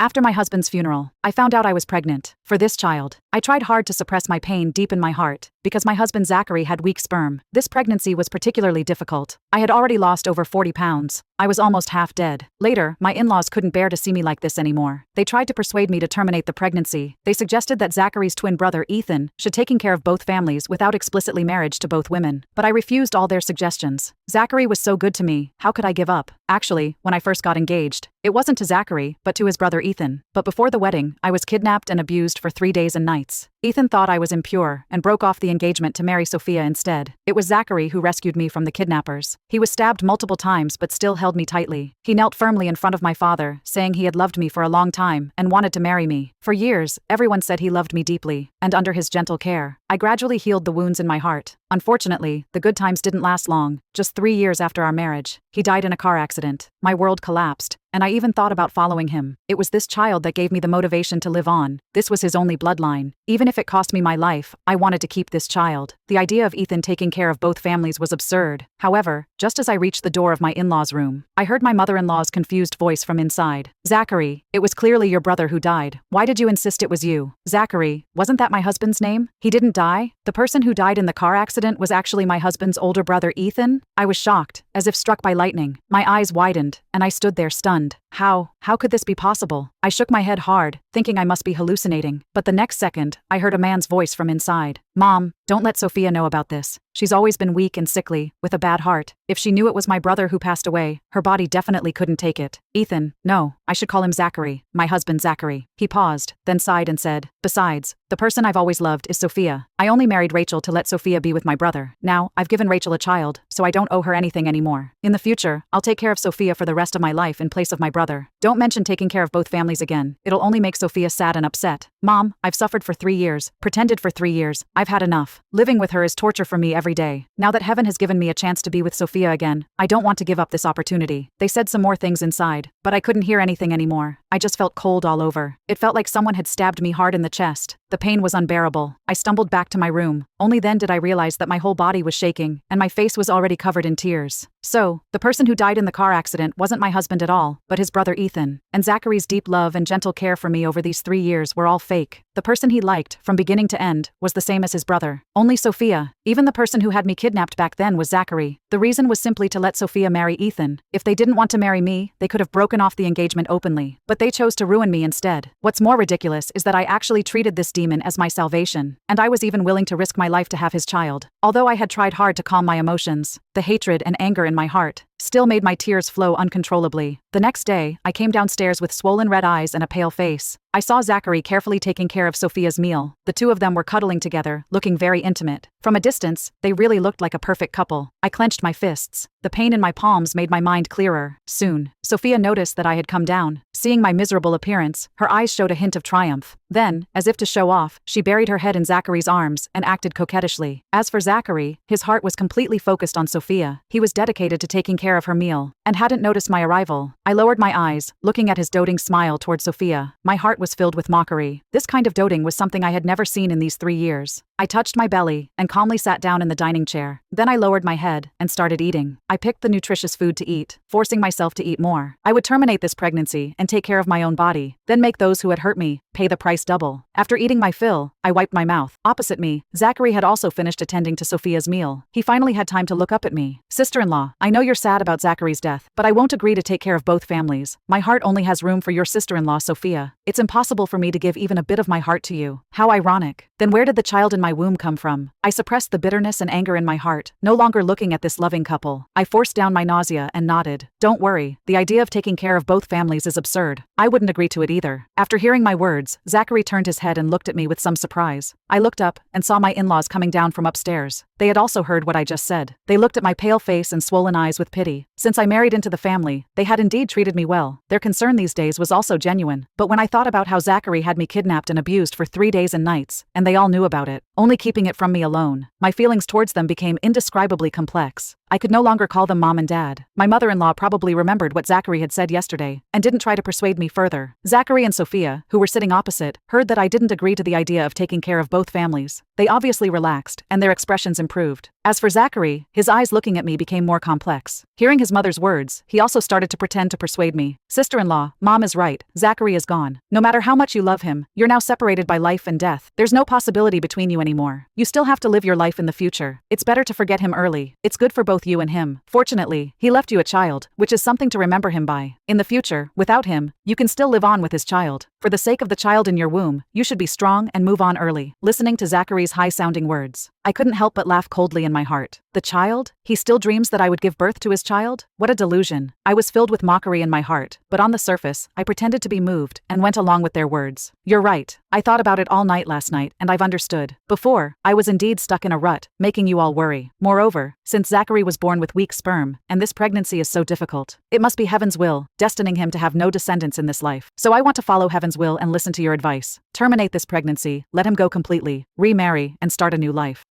After my husband's funeral, I found out I was pregnant. For this child, I tried hard to suppress my pain deep in my heart, because my husband Zachary had weak sperm. This pregnancy was particularly difficult. I had already lost over 40 pounds. I was almost half dead. Later, my in-laws couldn't bear to see me like this anymore. They tried to persuade me to terminate the pregnancy. They suggested that Zachary's twin brother, Ethan, should take care of both families without explicitly marriage to both women. But I refused all their suggestions. Zachary was so good to me, how could I give up? Actually, when I first got engaged, it wasn't to Zachary, but to his brother Ethan. But before the wedding, I was kidnapped and abused for 3 days and nights. Ethan thought I was impure and broke off the engagement to marry Sophia instead. It was Zachary who rescued me from the kidnappers. He was stabbed multiple times but still held me tightly. He knelt firmly in front of my father, saying he had loved me for a long time and wanted to marry me. For years, everyone said he loved me deeply, and under his gentle care, I gradually healed the wounds in my heart. Unfortunately, the good times didn't last long. Just 3 years after our marriage, he died in a car accident. My world collapsed, and I even thought about following him. It was this child that gave me the motivation to live on. This was his only bloodline. Even if it cost me my life, I wanted to keep this child. The idea of Ethan taking care of both families was absurd. However, just as I reached the door of my in-laws' room, I heard my mother-in-law's confused voice from inside. "Zachary, it was clearly your brother who died. Why did you insist it was you?" "Zachary, wasn't that my husband's name? He didn't die? The person who died in the car accident was actually my husband's older brother Ethan?" I was shocked, as if struck by lightning. My eyes widened, and I stood there stunned. How could this be possible? I shook my head hard, thinking I must be hallucinating. But the next second, I heard a man's voice from inside. "Mom, don't let Sophia know about this. She's always been weak and sickly, with a bad heart. If she knew it was my brother who passed away, her body definitely couldn't take it." "Ethan, no, I should call him Zachary, my husband Zachary." He paused, then sighed and said, "Besides, the person I've always loved is Sophia. I only married Rachel to let Sophia be with my brother. Now, I've given Rachel a child, so I don't owe her anything anymore. In the future, I'll take care of Sophia for the rest of my life in place of my brother. Don't mention taking care of both families again. It'll only make Sophia sad and upset. Mom, I've suffered for 3 years, pretended for 3 years. I've had enough. Living with her is torture for me every day. Now that heaven has given me a chance to be with Sophia again, I don't want to give up this opportunity." They said some more things inside, but I couldn't hear anything anymore. I just felt cold all over. It felt like someone had stabbed me hard in the chest. The pain was unbearable. I stumbled back to my room. Only then did I realize that my whole body was shaking, and my face was already covered in tears. So, the person who died in the car accident wasn't my husband at all, but his brother Ethan. And Zachary's deep love and gentle care for me over these 3 years were all fake. The person he liked, from beginning to end, was the same as his brother. Only Sophia. Even the person who had me kidnapped back then was Zachary. The reason was simply to let Sophia marry Ethan. If they didn't want to marry me, they could have broken off the engagement openly. But they chose to ruin me instead. What's more ridiculous is that I actually treated this demon as my salvation, and I was even willing to risk my life to have his child. Although I had tried hard to calm my emotions, the hatred and anger in my heart still made my tears flow uncontrollably. The next day, I came downstairs with swollen red eyes and a pale face. I saw Zachary carefully taking care of Sophia's meal. The two of them were cuddling together, looking very intimate. From a distance, they really looked like a perfect couple. I clenched my fists. The pain in my palms made my mind clearer. Soon, Sophia noticed that I had come down. Seeing my miserable appearance, her eyes showed a hint of triumph. Then, as if to show off, she buried her head in Zachary's arms and acted coquettishly. As for Zachary, his heart was completely focused on Sophia. He was dedicated to taking care of her meal, and hadn't noticed my arrival. I lowered my eyes, looking at his doting smile toward Sophia. My heart was filled with mockery. This kind of doting was something I had never seen in these 3 years. I touched my belly and calmly sat down in the dining chair. Then I lowered my head and started eating. I picked the nutritious food to eat, forcing myself to eat more. I would terminate this pregnancy and take care of my own body, then make those who had hurt me pay the price double. After eating my fill, I wiped my mouth. Opposite me, Zachary had also finished attending to Sophia's meal. He finally had time to look up at me. "Sister-in-law, I know you're sad about Zachary's death, but I won't agree to take care of both families. My heart only has room for your sister-in-law, Sophia. It's impossible for me to give even a bit of my heart to you." How ironic. Then where did the child in my womb come from? I suppressed the bitterness and anger in my heart, no longer looking at this loving couple. I forced down my nausea and nodded. "Don't worry, the idea of taking care of both families is absurd. I wouldn't agree to it either." After hearing my words, Zachary turned his head and looked at me with some surprise. I looked up and saw my in-laws coming down from upstairs. They had also heard what I just said. They looked at my pale face and swollen eyes with pity. Since I married into the family, they had indeed treated me well. Their concern these days was also genuine. But when I thought about how Zachary had me kidnapped and abused for 3 days and nights, and they all knew about it, only keeping it from me alone, my feelings towards them became indescribably complex. I could no longer call them mom and dad. My mother-in-law probably remembered what Zachary had said yesterday and didn't try to persuade me further. Zachary and Sophia, who were sitting opposite, heard that I didn't agree to the idea of taking care of both families. They obviously relaxed, and their expressions improved. As for Zachary, his eyes looking at me became more complex. Hearing his mother's words, he also started to pretend to persuade me. Sister-in-law, mom is right. Zachary is gone. No matter how much you love him, you're now separated by life and death. There's no possibility between you anymore. You still have to live your life in the future. It's better to forget him early. It's good for both you and him. Fortunately, he left you a child, which is something to remember him by. In the future, without him, you can still live on with his child. For the sake of the child in your womb, you should be strong and move on early. Listening to Zachary's high-sounding words, I couldn't help but laugh coldly in my heart. The child? He still dreams that I would give birth to his child? What a delusion. I was filled with mockery in my heart, but on the surface, I pretended to be moved and went along with their words. You're right. I thought about it all night last night, and I've understood. Before, I was indeed stuck in a rut, making you all worry. Moreover, since Zachary was born with weak sperm, and this pregnancy is so difficult, it must be heaven's will, destining him to have no descendants in this life. So I want to follow heaven's will and listen to your advice. Terminate this pregnancy, let him go completely, remarry, and start a new life.